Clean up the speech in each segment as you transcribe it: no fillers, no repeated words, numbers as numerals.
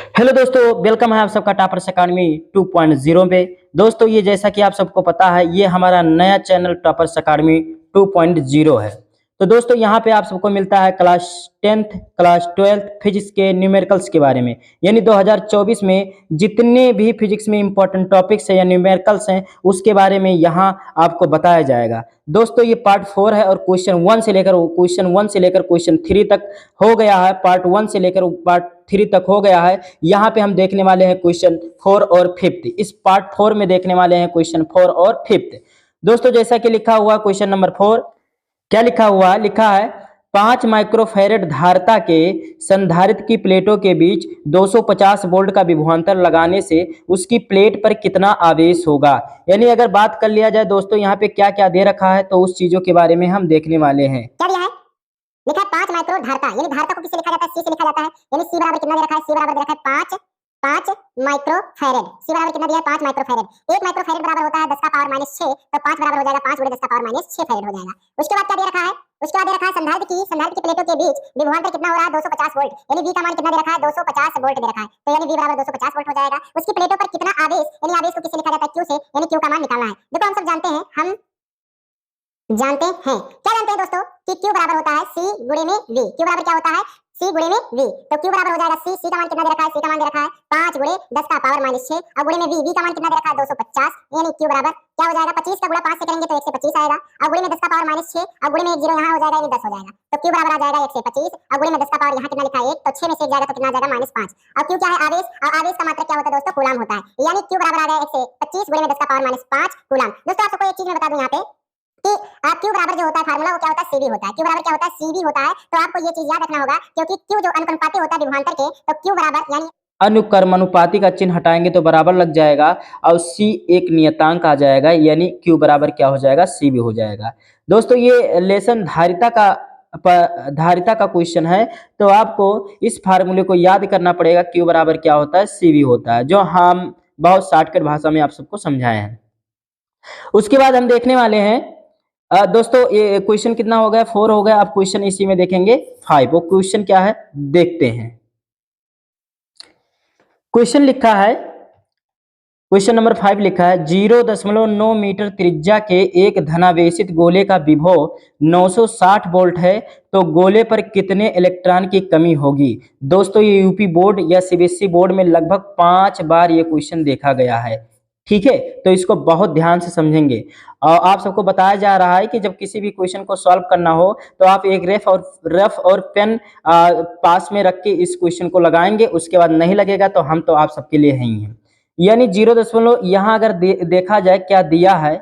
Hello दोस्तों, welcome है आप सबका टॉपर्स अकाडमी 2.0 पे। दोस्तों ये जैसा कि आप सबको पता है, ये हमारा नया चैनल टॉपर्स अकाडमी 2.0 है। तो दोस्तों यहाँ पे आप सबको मिलता है class 10th, class 12th physics के न्यूमेरिकल्स के बारे में। यानी 2024 में जितने भी फिजिक्स में इंपॉर्टेंट टॉपिक्स हैं या न्यूमेरिकल्स हैं, उसके बारे में यहाँ आपको बताया जाएगा। दोस्तों ये पार्ट 4 है और क्वेश्चन 1 से लेकर क्वेश्चन 3 तक हो गया है। पार्ट 1 से लेकर पार्ट 3 तक हो गया है। यहाँ पे हम देखने वाले हैं क्वेश्चन 4 और 5। इस पार्ट 4 में देखने वाले हैं क्वेश्चन 4 और 5। दोस्तों जैसा कि लिखा हुआ क्वेश्चन नंबर 4, क्या लिखा हुआ, लिखा है 5 माइक्रोफैरेड धारिता के संधारित्र की प्लेटों के बीच 250 वोल्ट का विभवांतर लगाने से उसकी प्लेट पर कितना आवेश होगा। यानी अगर बात कर लिया जाए दोस्तों, यहाँ पे क्या क्या दे रखा है तो उस चीजों के बारे में हम देखने वाले हैं। क्या दिया है? लिखा है 5 माइक्रो धारिता, यानी धारिता को किससे लिखा जाता है? सी से लिखा जाता है। यानी सी बराबर कितना दे रखा है? सी बराबर दे रखा है 5 माइक्रोफैरेड। सी बराबर कितना दिया है? 5 माइक्रोफैरेड। 1 माइक्रोफैरेड बराबर होता है 10 का पावर -6, तो 5 बराबर हो जाएगा 5 × 10 का पावर -6 फैरेड हो जाएगा। उसके बाद क्या दे रखा है? उसके बाद दे रखा है संधारित्र की प्लेटों के बीच विभवांतर कितना हो रहा है? 250 वोल्ट। यानी V का मान कितना दे रखा है? 250 वोल्ट दे रखा है, तो यानी V बराबर 250 वोल्ट हो जाएगा। उसकी प्लेटों पर कितना आवेश, यानी आवेश को किससे लिखा जाता है? Q से, यानी Q का मान निकालना है। देखो हम सब जानते हैं, क्या जानते हैं दोस्तों कि Q बराबर होता है C × V। Q बराबर क्या होता है? C × V। तो Q बराबर हो जाएगा C का मान कितना दे रखा है? C का मान दे रखा है 5 × 10 का पावर -6 और गुणे में V का मान कितना दे रखा है? 250। यानी Q बराबर क्या हो जाएगा? 25 का गुणा 5 से करेंगे तो 125 आएगा, और गुणे में 10 का पावर -6 और गुणे में 1 0 यहाँ हो जाएगा, यानी 10 हो जाएगा। तो Q बराबर आ जाएगा 125 और गुणे में 10 का पावर यहाँ कितना लिखा है 1, तो 6 में से 1 जाएगा तो कितना आ जाएगा? -5। और Q क्या है? आवेश, और आवेश का मात्रक क्या होता है दोस्तों? कूलम होता है। यानी Q बराबर आ गया 125 गुणे में 10 का पावर -5 कूलम। दोस्तों आप सबको एक चीज मैं बता दूं यहाँ पे कि Q बराबर जो होता है फार्मूला, वो क्या होता है? CV होता है। Q बराबर क्या होता है? CV होता है। तो आपको ये चीज याद रखना होगा, क्योंकि Q जो अनुपाती होता है विभवांतर के, तो Q बराबर यानी अनुक्रमानुपाती का चिन्ह हटाएंगे तो बराबर लग जाएगा और C एक नियतांक आ जाएगा, यानी Q बराबर क्या हो जाएगा? CV हो जाएगा। दोस्तों ये लेसन धारिता का क्वेश्चन है, तो आपको इस फार्मूले को याद करना पड़ेगा। Q बराबर क्या होता है? CV होता है, जो हम बहुत शॉर्टकट भाषा में आप सबको समझाए हैं। उसके बाद हम देखने वाले हैं दोस्तों, ये क्वेश्चन कितना हो गया? 4 हो गया। अब क्वेश्चन इसी में देखेंगे 5। वो क्वेश्चन क्या है देखते हैं। क्वेश्चन लिखा है, क्वेश्चन नंबर 5 लिखा है 0.9 मीटर त्रिज्या के एक धनावेशित गोले का विभव 960 वोल्ट है, तो गोले पर कितने इलेक्ट्रॉन की कमी होगी। दोस्तों ये यूपी बोर्ड या सीबीएसई बोर्ड में लगभग 5 बार ये क्वेश्चन देखा गया है। ठीक है, तो इसको बहुत ध्यान से समझेंगे। और आप सबको बताया जा रहा है कि जब किसी भी क्वेश्चन को सॉल्व करना हो तो आप एक रफ और पेन पास में रख के इस क्वेश्चन को लगाएंगे। उसके बाद नहीं लगेगा तो हम तो आप सबके लिए ही हैं। यानी 0. यहाँ अगर देखा जाए क्या दिया है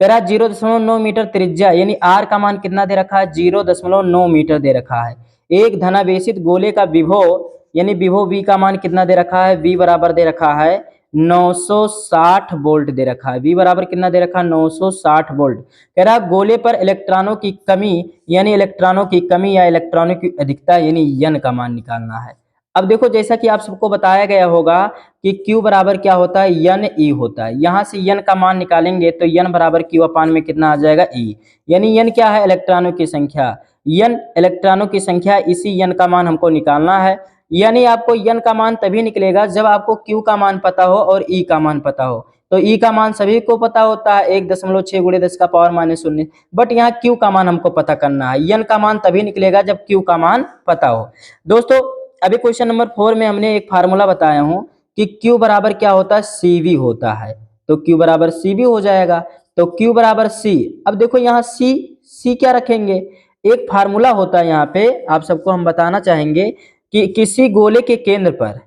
तेरा 0.9 मीटर त्रिज्या, यानी R का मान कितना दे रखा है? 0.9 मीटर दे रखा है। एक धनावेशित गोले का विभव, यानी विभव V का मान कितना दे रखा है? V बराबर दे रखा है 960 वोल्ट दे रखा है। V बराबर कितना दे रखा है? 960 वोल्ट। कह रहा गोले पर इलेक्ट्रॉनों की कमी, यानी इलेक्ट्रॉनों की कमी या इलेक्ट्रॉनों की अधिकता, यानी n का मान निकालना है। अब देखो जैसा कि आप सबको बताया गया होगा कि Q बराबर क्या होता है? n E होता है। यहाँ से n का मान निकालेंगे तो n बराबर Q अपान में कितना आ जाएगा? E। यानी n क्या है? इलेक्ट्रॉनों की संख्या। n इलेक्ट्रॉनों की संख्या, इसी n का मान हमको निकालना है। यानी आपको n का मान तभी निकलेगा जब आपको Q का मान पता हो और E का मान पता हो। तो E का मान सभी को पता होता है 1.6 × 10 का पावर -19, बट यहाँ Q का मान हमको पता करना है। n का मान तभी निकलेगा जब Q का मान पता हो। दोस्तों अभी क्वेश्चन नंबर 4 में हमने एक फार्मूला बताया हूँ कि Q बराबर क्या होता है? CV होता है। तो Q बराबर CV हो जाएगा। तो Q बराबर C। अब देखो यहाँ C क्या रखेंगे? एक फार्मूला होता है यहाँ पे, आप सबको हम बताना चाहेंगे कि किसी गोले के केंद्र पर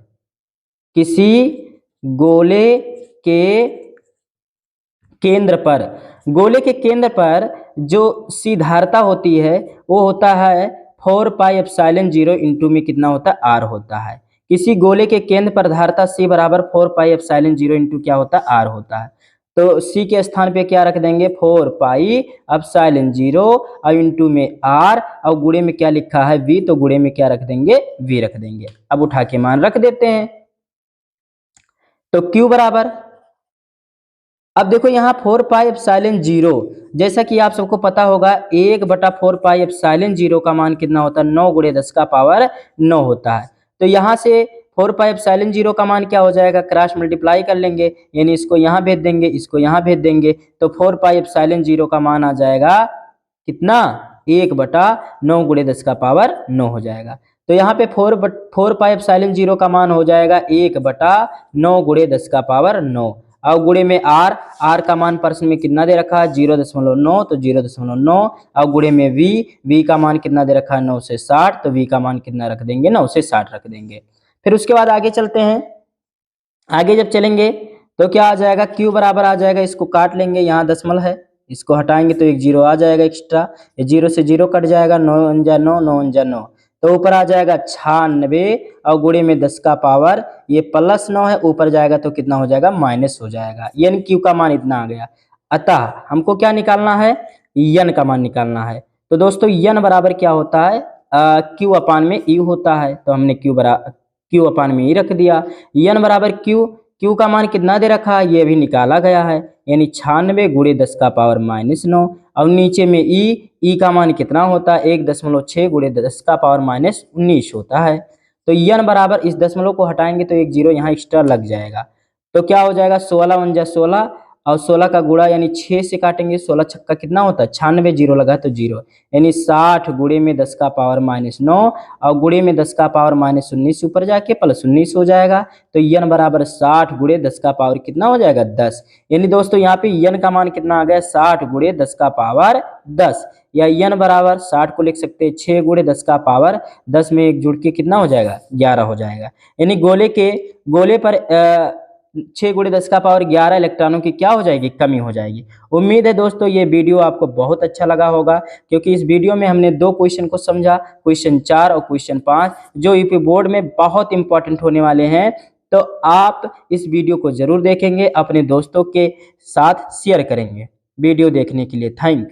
जो C धारिता होती है वो होता है 4πε0 इंटू में कितना होता है? R होता है। किसी गोले के केंद्र पर धारिता C बराबर 4πε0 इंटू क्या होता है? R होता है। तो C के स्थान पे क्या रख देंगे? 4πε0 और इंटू में R, और गुणे में क्या लिखा है? V, तो गुणे में क्या रख देंगे? V रख देंगे। अब उठा के मान रख देते हैं। तो Q बराबर, अब देखो यहाँ 4πε0, जैसा कि आप सबको पता होगा 1/4πε0 का मान कितना होता है? 9 × 10 का पावर 9 होता है। तो यहाँ से 4 पाई एप्सिलॉन 0 का मान क्या हो जाएगा, क्रॉस मल्टीप्लाई कर लेंगे, यानी इसको यहाँ भेज देंगे, इसको यहाँ भेज देंगे, तो 4 पाई एप्सिलॉन 0 का मान आ जाएगा कितना, 1/9 × 10⁻9 हो जाएगा। तो यहाँ पे 4 पाई एप्सिलॉन 0 का मान हो जाएगा 1/9 × 10⁻9। अब गुणे में r का मान प्रश्न में कितना दे रखा है 0.9, तो 0.9। अब गुणे में v का मान कितना दे रखा है 9 से 60, तो v का मान कितना रख देंगे 9 से 60 रख देंगे। फिर उसके बाद आगे चलते हैं, आगे जब चलेंगे तो क्या आ जाएगा, q बराबर आ जाएगा, इसको काट लेंगे, यहाँ दशमलव है, इसको हटाएंगे तो एक 0 आ जाएगा एक्स्ट्रा, ये 0 से 0 कट जाएगा, 9 × 9 9 × 9, तो ऊपर आ जाएगा 96 और गुणे में 10 का पावर, ये +9 है, ऊपर जाएगा तो कितना हो जाएगा माइनस हो जाएगा, यानी q का मान इतना आ गया। अतः हमको क्या निकालना है, n का मान निकालना है। तो दोस्तों n बराबर क्या होता है, q अपान में e होता है, तो हमने q अपान में e रख दिया। n बराबर q का मान कितना दे रखा है, ये भी निकाला गया है, यानी 96 × 10⁻9। अब नीचे में e का मान कितना होता है 1.6 × 10⁻19 होता है। तो n बराबर, इस दशमलव को हटाएंगे तो एक 0 यहाँ एक्स्ट्रा लग जाएगा, तो क्या हो जाएगा 16 × 16 और 16 का गुणा यानी 6 से काटेंगे, 16 छक्का कितना होता है 96, 0 लगा तो 0, यानी 60 गुणे में 10⁻9 और गुणे में 10⁻19 ऊपर जाके +19 हो जाएगा। तो n बराबर 60 गुणे 10 का पावर कितना हो जाएगा 10, यानी दोस्तों यहाँ पे n का मान कितना आ गया 60 गुणे 10⁻10, या n बराबर 60 को लिख सकते हैं 6 गुणे 10⁻10 में एक जुड़ के कितना हो जाएगा 11 हो जाएगा, यानी गोले पर 6 × 10⁻11 इलेक्ट्रॉनों की क्या हो जाएगी, कमी हो जाएगी। उम्मीद है दोस्तों ये वीडियो आपको बहुत अच्छा लगा होगा, क्योंकि इस वीडियो में हमने 2 क्वेश्चन को समझा, क्वेश्चन 4 और क्वेश्चन 5, जो यूपी बोर्ड में बहुत इंपॉर्टेंट होने वाले हैं। तो आप इस वीडियो को जरूर देखेंगे, अपने दोस्तों के साथ शेयर करेंगे। वीडियो देखने के लिए थैंक यू।